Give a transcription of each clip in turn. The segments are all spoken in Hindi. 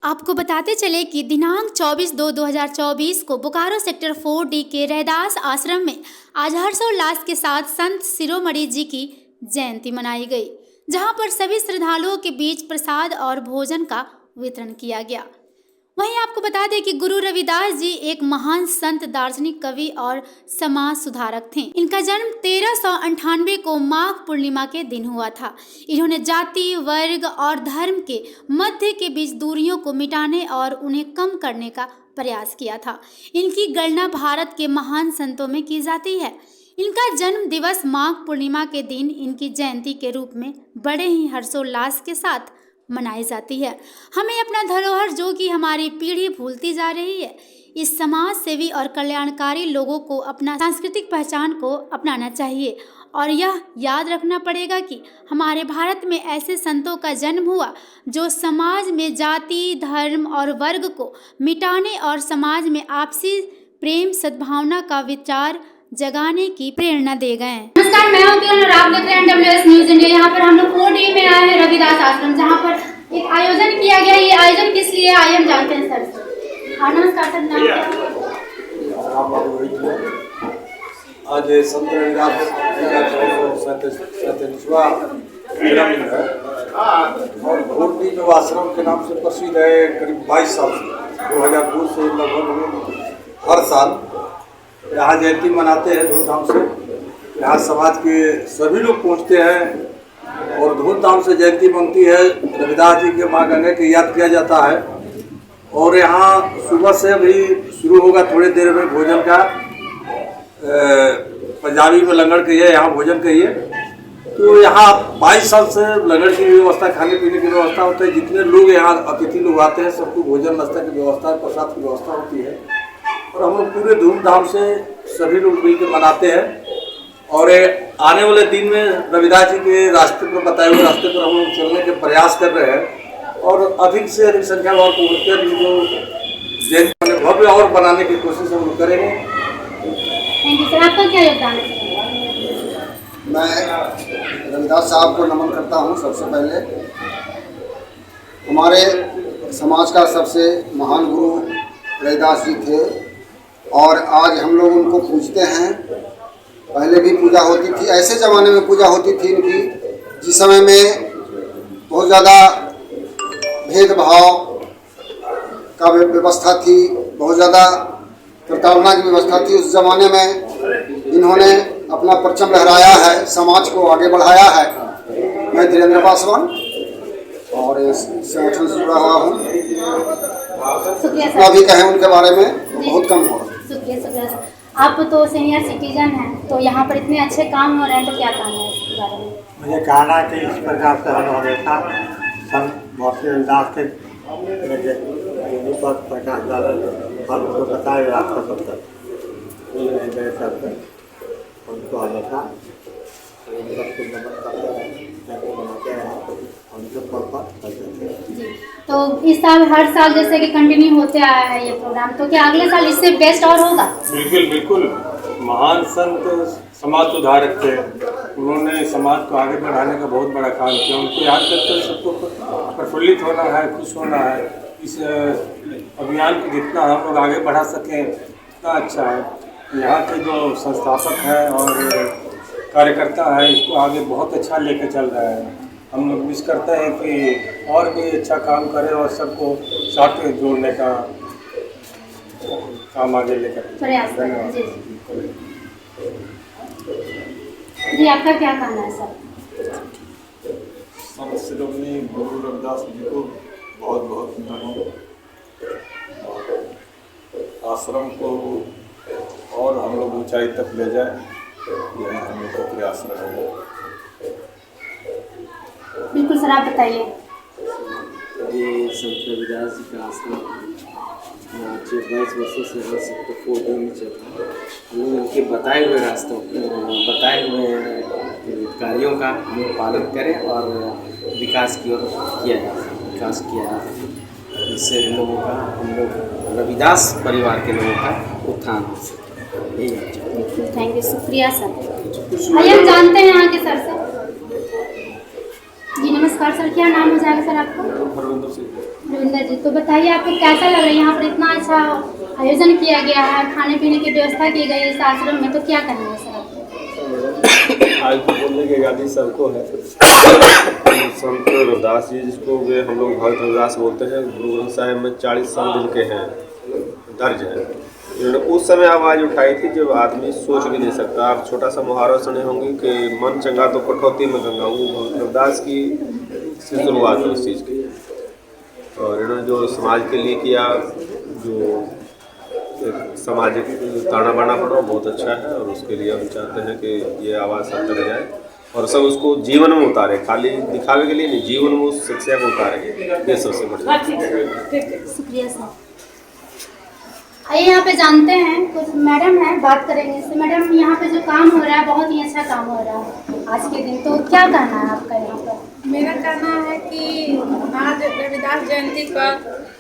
आपको बताते चले कि दिनांक 24/2/2024 को बोकारो सेक्टर 4D के रैदास आश्रम में आज हर्षोल्लास के साथ संत शिरोमणि जी की जयंती मनाई गई, जहां पर सभी श्रद्धालुओं के बीच प्रसाद और भोजन का वितरण किया गया। वहीं आपको बता दें कि गुरु रविदास जी एक महान संत, दार्शनिक, कवि और समाज सुधारक थे। इनका जन्म 1398 को माघ पूर्णिमा के दिन हुआ था। इन्होंने जाति, वर्ग और धर्म के मध्य के बीच दूरियों को मिटाने और उन्हें कम करने का प्रयास किया था। इनकी गणना भारत के महान संतों में की जाती है। इनका जन्म दिवस माघ पूर्णिमा के दिन इनकी जयंती के रूप में बड़े ही हर्षोल्लास के साथ मनाई जाती है। हमें अपना धरोहर, जो कि हमारी पीढ़ी भूलती जा रही है, इस समाज सेवी और कल्याणकारी लोगों को अपना सांस्कृतिक पहचान को अपनाना चाहिए और यह याद रखना पड़ेगा कि हमारे भारत में ऐसे संतों का जन्म हुआ जो समाज में जाति, धर्म और वर्ग को मिटाने और समाज में आपसी प्रेम, सद्भावना का विचार जगाने की प्रेरणा दे गए। नमस्कार, मैं हूं किरण और आप देख रहे हैं WS न्यूज़ इंडिया। यहाँ पर हम लोग 4D में आए हैं रविदास आश्रम, जहाँ पर एक आयोजन किया गया। ये आयोजन किस लिए आए हम जानते हैं सर से। हाँ नमस्कार सर, नाम क्या है? आज संत रविदास जन्मदिन है और 4D जो आश्रम के नाम से प्रसिद्ध है, करीब 22 साल से 2002 से लगभग हर साल यहाँ जयंती मनाते हैं धूमधाम से। यहाँ समाज के सभी लोग पहुँचते हैं और धूमधाम से जयंती मनती है। रविदास जी के माँ गंगा की याद किया जाता है और यहाँ सुबह से अभी शुरू होगा, थोड़ी देर में भोजन का पंजाबी में लंगर कहिए, यहाँ भोजन कहिए। तो यहाँ 22 साल से लंगर की व्यवस्था, खाने पीने की व्यवस्था होता है। जितने लोग यहाँ अतिथि लोग आते हैं सबको भोजन नाश्ता की व्यवस्था, प्रसाद की व्यवस्था होती है और हम लोग पूरे धूमधाम से सभी लोग मिलकर मनाते हैं। और आने वाले दिन में रविदास जी के रास्ते पर, बताए हुए रास्ते पर हम लोग चलने के प्रयास कर रहे हैं और अधिक से अधिक संख्या में और जो जयंती भव्य और बनाने की कोशिश हम लोग करेंगे। Thank you sir. आपका क्या योगदान है? मैं रविदास साहब को नमन करता हूँ। सबसे पहले हमारे समाज का सबसे महान गुरु रविदास जी थे और आज हम लोग उनको पूजते हैं। पहले भी पूजा होती थी, ऐसे ज़माने में पूजा होती थी इनकी जिस समय में बहुत ज़्यादा भेदभाव का व्यवस्था थी, बहुत ज़्यादा प्रताड़ना की व्यवस्था थी। उस ज़माने में इन्होंने अपना परचम लहराया है, समाज को आगे बढ़ाया है। मैं धीरेन्द्र पासवान और इस संगठन से जुड़ा हुआ हूँ। जितना भी कहें उनके बारे में बहुत कम होगा। शुक्रिया। आप तो सीनियर सिटीजन हैं, तो यहाँ पर इतने अच्छे काम हो रहे हैं, तो क्या कहना है इसके बारे में? मुझे कहना है कि इस प्रकार से हम हमेशा संत रविदास के पर प्रकाश डालें और उनको बताए रास्ता सब तक उनको हमेशा सबको नमन करते हैं, बनाते हैं और उनके पर जी। तो इस साल हर साल जैसे कि कंटिन्यू होते आया है ये प्रोग्राम, तो क्या अगले साल इससे बेस्ट और होगा? बिल्कुल। महान संत समाज सुधारक थे, उन्होंने समाज को आगे बढ़ाने का बहुत बड़ा काम किया। उनको याद करते सबको प्रफुल्लित होना है, खुश होना है। इस अभियान को जितना हम लोग आगे बढ़ा सकें उतना अच्छा है। यहाँ के जो संस्थापक हैं और कार्यकर्ता है, इसको आगे बहुत अच्छा लेकर चल रहा है। हम लोग विश करते हैं कि और भी अच्छा काम करें और सबको साथ में जोड़ने का काम आगे लेकर प्रयास करें। जी, आपका क्या कहना है सर? संत शिरोमणि गुरु रविदास जी को बहुत बहुत नमन। आश्रम को और हम लोग ऊंचाई तक ले जाए, यही हम लोग का प्रयास रहेगा। बिल्कुल सर, आप बताइए। ये संत रविदास जी का आश्रम 22 वर्षों से हर सेक्टर 4D में चल रहा है। हम लोग उनके बताए हुए रास्तों, बताए हुए कार्यों का हम लोग पालन करें और विकास की ओर किया जाए, इससे लोगों का, हम लोग रविदास परिवार के लोगों का उत्थान हो सके। थैंक यू, शुक्रिया सर। आइए हम जानते हैं यहाँ के सर से। जी नमस्कार सर, क्या नाम हो जाएगा सर आपका? हरविंदर सिंह। रविंदर जी, तो बताइए आपको कैसा लग रहा है? यहाँ पर इतना अच्छा आयोजन किया गया है, खाने पीने की व्यवस्था की गई है इस आश्रम में, तो क्या करना है सर आपको? आज तो बोलने की आज़ादी सबको है। संत रविदास जी, जिसको वे हम लोग भगत रविदास बोलते हैं, गुरु ग्रंथ साहिब में 40 संत जिनके हैं दर्ज है। इन्होंने उस समय आवाज़ उठाई थी जब आदमी सोच भी नहीं सकता। आप छोटा सा मुहावरा सुने होंगे कि मन चंगा तो कठौती में गंगा। वो भगत रविदास की से शुरुआत है उस चीज़ की। और इन्होंने जो समाज के लिए किया, जो एक सामाजिक ताना बाना पड़ा, बहुत अच्छा है। और उसके लिए हम चाहते हैं कि ये आवाज़ सब तक जाए और सब उसको जीवन में उतारे, खाली दिखावे के लिए नहीं, जीवन में उस शिक्षा को उतारे। ये सबसे बड़ी। शुक्रिया सर। आइए यहाँ पे जानते हैं, कुछ मैडम हैं, बात करेंगे इससे। मैडम, यहाँ पे जो काम हो रहा है बहुत ही अच्छा काम हो रहा है आज के दिन, तो क्या कहना है आपका यहाँ पर? मेरा कहना है कि आज रविदास जयंती पर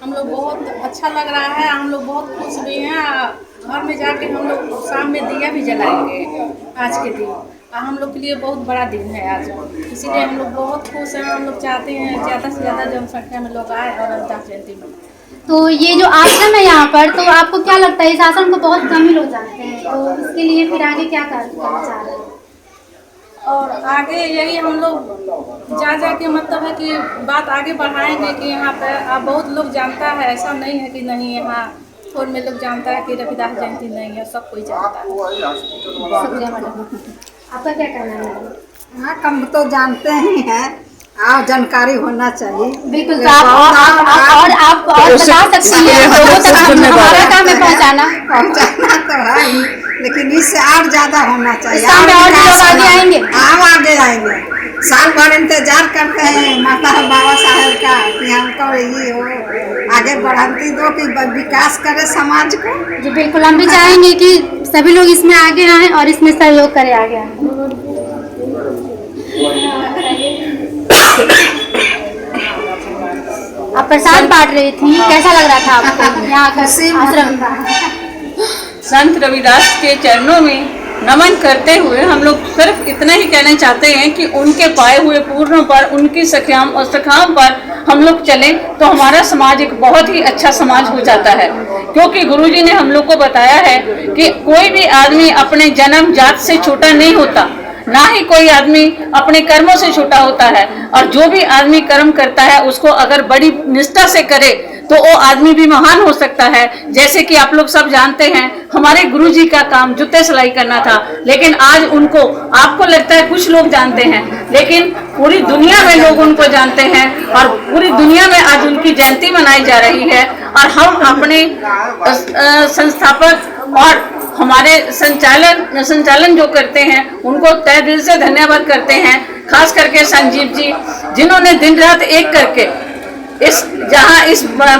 हम लोग बहुत अच्छा लग रहा है। हम लोग बहुत खुश भी हैं। घर में जाके हम लोग शाम में दिया भी जलाएंगे आज के दिन। हम लोग के लिए बहुत बड़ा दिन है आज, इसीलिए हम लोग बहुत खुश हैं। हम लोग चाहते हैं ज़्यादा से ज़्यादा जनसंख्या में लोग आए और रविदास जयंती मनाएं। तो ये जो आश्रम है यहाँ पर, तो आपको क्या लगता है इस आश्रम को बहुत कम ही लोग जानते हैं, तो इसके लिए फिर आगे क्या करना चाह रहे हैं? और आगे यही हम लोग जा के मतलब है कि बात आगे बढ़ाएंगे कि यहाँ पर अब बहुत लोग जानता है। ऐसा नहीं है कि नहीं, यहाँ फोन में लोग जानता है कि रविदास जयंती नहीं है, सब कोई जानता है। शुक्रिया मैडम। आपका क्या कहना है मैडम? हाँ, कम तो जानते ही हैं। आप जानकारी होना चाहिए। बिल्कुल, तो आप और बता सकती हैं लोगों तक, हमारा काम है पहुँचाना तो है ही, लेकिन इससे और ज्यादा होना चाहिए। और लोग आगे आएंगे, हम आगे आएंगे। साल भर इंतजार करते हैं माता बाबा साहब का कि हमको ये हो, आगे बढ़ाती दो कि विकास करे समाज को। जी बिल्कुल, हम भी चाहेंगे कि सभी लोग इसमें आगे आएँ और इसमें सहयोग करें आगे आएँ। आप प्रसाद बांट रही थी, कैसा लग रहा था आपको यहाँ का आश्रम? संत रविदास के चरणों में नमन करते हुए हम लोग सिर्फ इतना ही कहना चाहते हैं कि उनके पाए हुए पूर्णों पर, उनकी सखाओं और सखाओं पर हम लोग चलें तो हमारा समाज एक बहुत ही अच्छा समाज हो जाता है। क्योंकि गुरुजी ने हम लोग को बताया है कि कोई भी आदमी अपने जन्म जात से छोटा नहीं होता, ना ही कोई आदमी अपने कर्मों से छोटा होता है। और जो भी आदमी कर्म करता है उसको अगर बड़ी निष्ठा से करे तो वो आदमी भी महान हो सकता है। जैसे कि आप लोग सब जानते हैं, हमारे गुरुजी का काम जूते सिलाई करना था, लेकिन आज उनको, आपको लगता है कुछ लोग जानते हैं, लेकिन पूरी दुनिया में लोग उनको जानते हैं और पूरी दुनिया में आज उनकी जयंती मनाई जा रही है। और हम अपने संस्थापक और हमारे संचालन जो करते हैं उनको तहे दिल से धन्यवाद करते हैं। खास करके संजीव जी, जिन्होंने दिन रात एक करके इस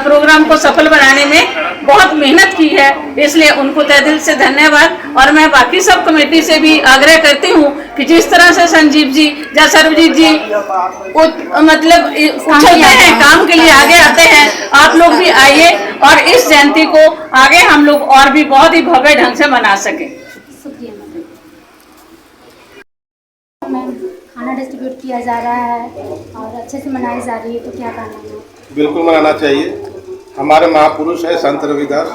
प्रोग्राम को सफल बनाने में बहुत मेहनत की है, इसलिए उनको तहे दिल से धन्यवाद। और मैं बाकी सब कमेटी से भी आग्रह करती हूँ कि जिस तरह से संजीव जी या सर्वजीत जी मतलब उछलते हैं, काम के लिए आगे आते हैं, आप लोग भी आइए और इस जयंती को आगे हम लोग और भी बहुत ही भव्य ढंग से मना सके। शुक्रिया मैम। खाना डिस्ट्रीब्यूट किया जा रहा है और अच्छे से मनाई जा रही है, तो क्या कहना है? बिल्कुल मनाना चाहिए। हमारे महापुरुष है संत रविदास,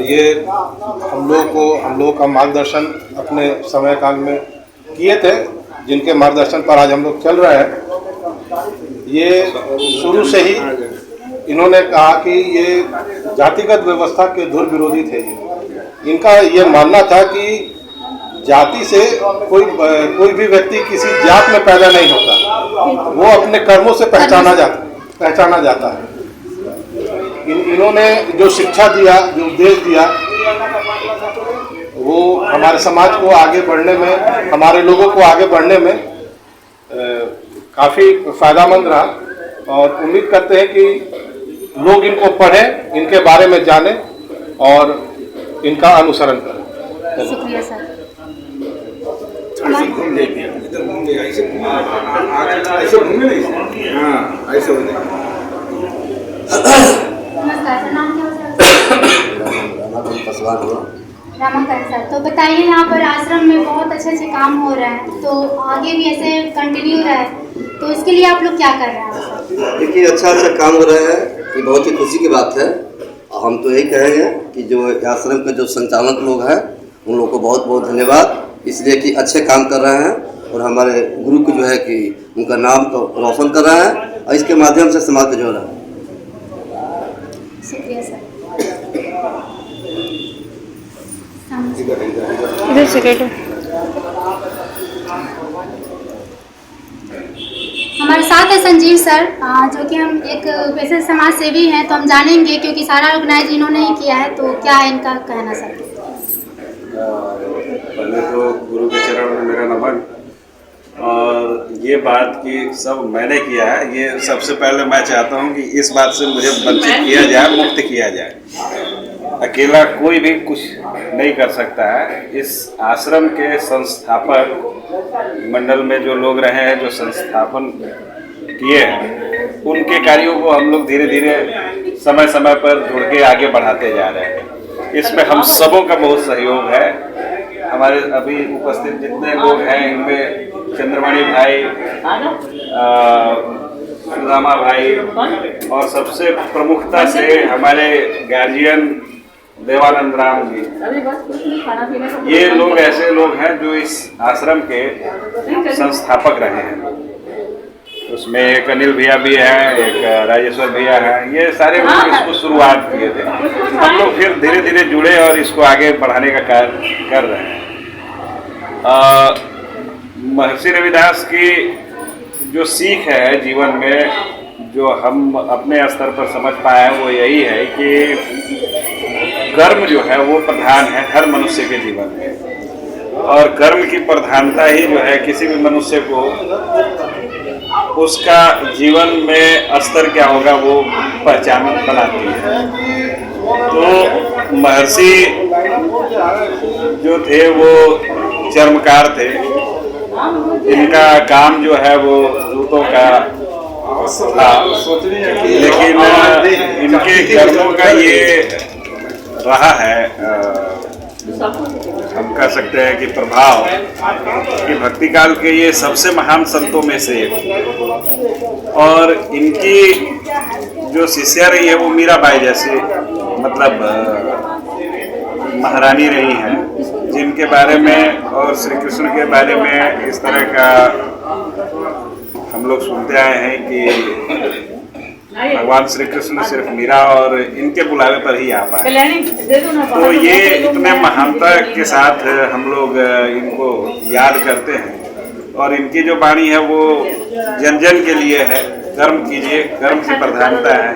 ये हम लोग का मार्गदर्शन अपने समय काल में किए थे, जिनके मार्गदर्शन पर आज हम लोग चल रहे हैं। ये शुरू से ही इन्होंने कहा कि ये जातिगत व्यवस्था के धुर विरोधी थे। इनका ये मानना था कि जाति से कोई भी व्यक्ति किसी जात में पैदा नहीं होता, वो अपने कर्मों से पहचाना जाता है। इन्होंने जो शिक्षा दिया, जो उपदेश दिया, वो हमारे समाज को आगे बढ़ने में, हमारे लोगों को आगे बढ़ने में काफ़ी फायदामंद रहा। और उम्मीद करते हैं कि लोग इनको पढ़ें, इनके बारे में जानें और इनका अनुसरण करें। शुक्रिया सर। नमस्कार सर, नाम क्या है? रामाकांत सर, तो बताइए यहाँ पर आश्रम में बहुत अच्छे काम हो रहे हैं, तो आगे भी ऐसे कंटिन्यू रहे तो इसके लिए आप लोग क्या कर रहे हैं? देखिए, अच्छा काम हो रहा है, ये बहुत ही खुशी की बात है। हम तो यही कहेंगे कि जो आश्रम के जो संचालक लोग हैं उन लोगों को बहुत बहुत धन्यवाद, इसलिए कि अच्छे काम कर रहे हैं और हमारे गुरु को जो है कि उनका नाम तो रोशन कर रहे हैं और इसके माध्यम से समाज को जोड़ रहे हैं। शुक्रिया सर। इधर से बैठो। हमारे साथ है संजीव सर, जो कि हम एक वैसे समाज सेवी हैं, तो हम जानेंगे क्योंकि सारा ऑर्गेनाइज इन्होंने ही किया है, तो क्या है इनका कहना सर? पहले तो गुरु के चरण में मेरा नमन, और ये बात कि सब मैंने किया है, ये सबसे पहले मैं चाहता हूँ कि इस बात से मुझे वंचित किया जाए, मुक्त किया जाए। अकेला कोई भी कुछ नहीं कर सकता है। इस आश्रम के संस्थापक मंडल में जो लोग रहे हैं, जो संस्थापन किए हैं, उनके कार्यों को हम लोग धीरे धीरे समय समय पर जुड़ के आगे बढ़ाते जा रहे हैं। इसमें हम सबों का बहुत सहयोग है। हमारे अभी उपस्थित जितने लोग हैं, इनमें चंद्रमणि भाई, सुदामा भाई, और सबसे प्रमुखता से हमारे गार्जियन देवानंद राम जी, ये लोग ऐसे लोग हैं जो इस आश्रम के संस्थापक रहे हैं। उसमें एक अनिल भैया भी हैं, एक राजेश्वर भैया हैं, ये सारे लोग इसको शुरुआत किए थे। हम लोग फिर धीरे धीरे जुड़े और इसको आगे बढ़ाने का कार्य कर रहे हैं। महर्षि रविदास की जो सीख है जीवन में, जो हम अपने स्तर पर समझ पाए हैं, वो यही है कि कर्म जो है वो प्रधान है हर मनुष्य के जीवन में, और कर्म की प्रधानता ही जो है किसी भी मनुष्य को उसका जीवन में स्तर क्या होगा वो पहचान बनाती है। तो महर्षि जो थे वो चर्मकार थे। इनका काम जो है वो जूतों का था, लेकिन इनके कर्मों का ये रहा है, हम कह सकते हैं कि प्रभाव, कि भक्ति काल के ये सबसे महान संतों में से एक। और इनकी जो शिष्या रही है वो मीराबाई जैसी, मतलब महारानी रही हैं, जिनके बारे में और श्री कृष्ण के बारे में इस तरह का हम लोग सुनते आए हैं कि भगवान श्री कृष्ण सिर्फ मीरा और इनके बुलावे पर ही आ पाए। तो ये इतने महानता के साथ हम लोग इनको याद करते हैं, और इनकी जो वाणी है वो जन जन के लिए है। कर्म कीजिए, कर्म की प्रधानता है।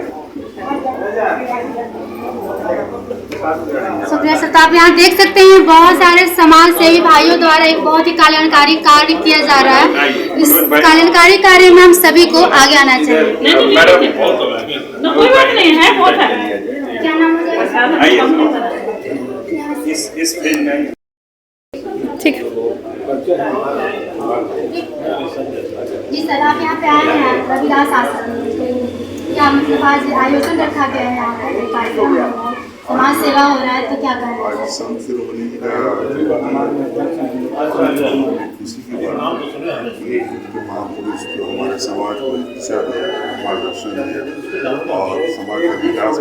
शुक्रिया सर। तो आप यहाँ देख सकते हैं बहुत सारे समाज सेवी भाइयों द्वारा एक बहुत ही कल्याणकारी कार्य किया जा रहा है। इस कल्याणकारी कार्य में हम सभी को आगे आना चाहिए। कोई बात नहीं है, बहुत है। क्या नाम है? इस पेज में ठीक। जी सर, आप यहाँ पे आए हैं रविदास आश्रम, क्या मतलब आज आयोजन रखा गया है यहाँ पर कार्यक्रम, समाज सेवा हो रहा है, तो क्या कर रहे हैं? महापुरुष जो हमारे समाज को मार्गदर्शन दिया और समाज का विकास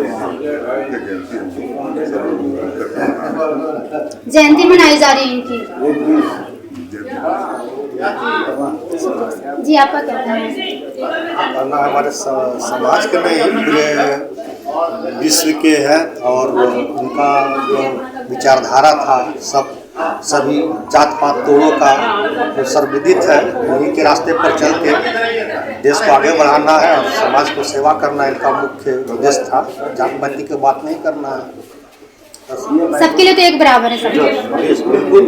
जयंती मनाई जा रही है इनकी। जी आपका कहना है? हमारे समाज के नहीं, पूरे विश्व के है, और उनका जो विचारधारा था सभी जात पात तोड़ों का जो सर्वविदित है, उन्हीं के रास्ते पर चल के देश को आगे बढ़ाना है और समाज को सेवा करना इनका मुख्य उद्देश्य था। जात पाती की बात नहीं करना है, सबके लिए तो एक बराबर है सब। बिल्कुल।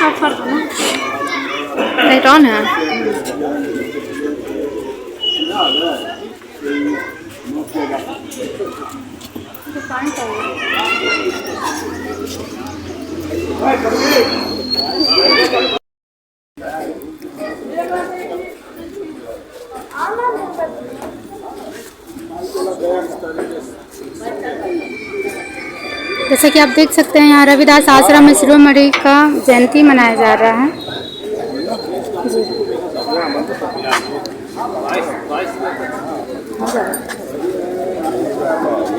ऑफ कर दो ना, लाइट ऑन है। जैसा कि आप देख सकते हैं यहाँ रविदास आश्रम में शिरोमणि का जयंती मनाया जा रहा है। जी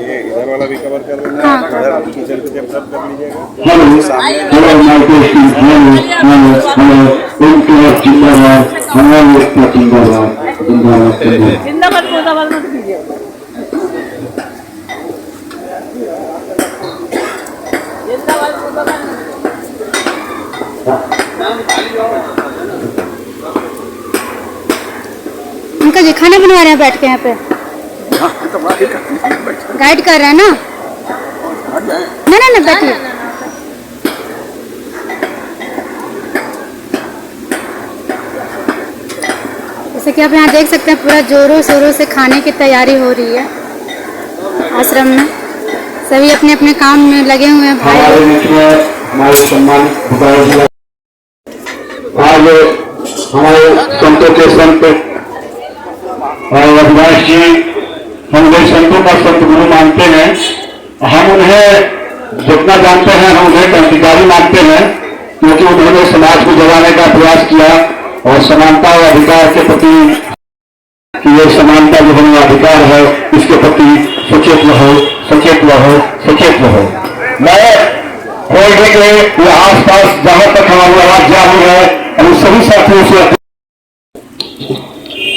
ये इधर वाला भी कवर कर देना। हाँ। इधर किचन को जब सब कर लीजिएगा। जिंदाबाद मुर्दाबाद मत कीजिए। अंकल जी खाना बनवा रहे हैं बैठ के यहाँ पे? गाइड कर रहे हैं ना? ना बैठिए। जैसे कि आप यहाँ देख सकते हैं पूरा जोरों शोरों से खाने की तैयारी हो रही है आश्रम में। सभी अपने अपने काम में लगे हुए हैं भाई। हमारे सम्मानित आज हमारे संतों के संत और रविदास जी हम लोग संतों का संत गुरु मानते हैं। हम उन्हें जितना जानते हैं हम उन्हें क्रांतिकारी मानते हैं, क्योंकि उन्होंने समाज को जगाने का प्रयास किया और समानता और अधिकार के प्रति ये समानता जो हमारा अधिकार है इसके प्रति सचेत रहो, सचेत रहो, सचेत रहो। मैं होल्डे के आसपास जहां तक हमारी आवाज जा रही है और सभी साथियों से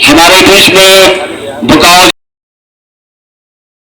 हमारे देश में दुकान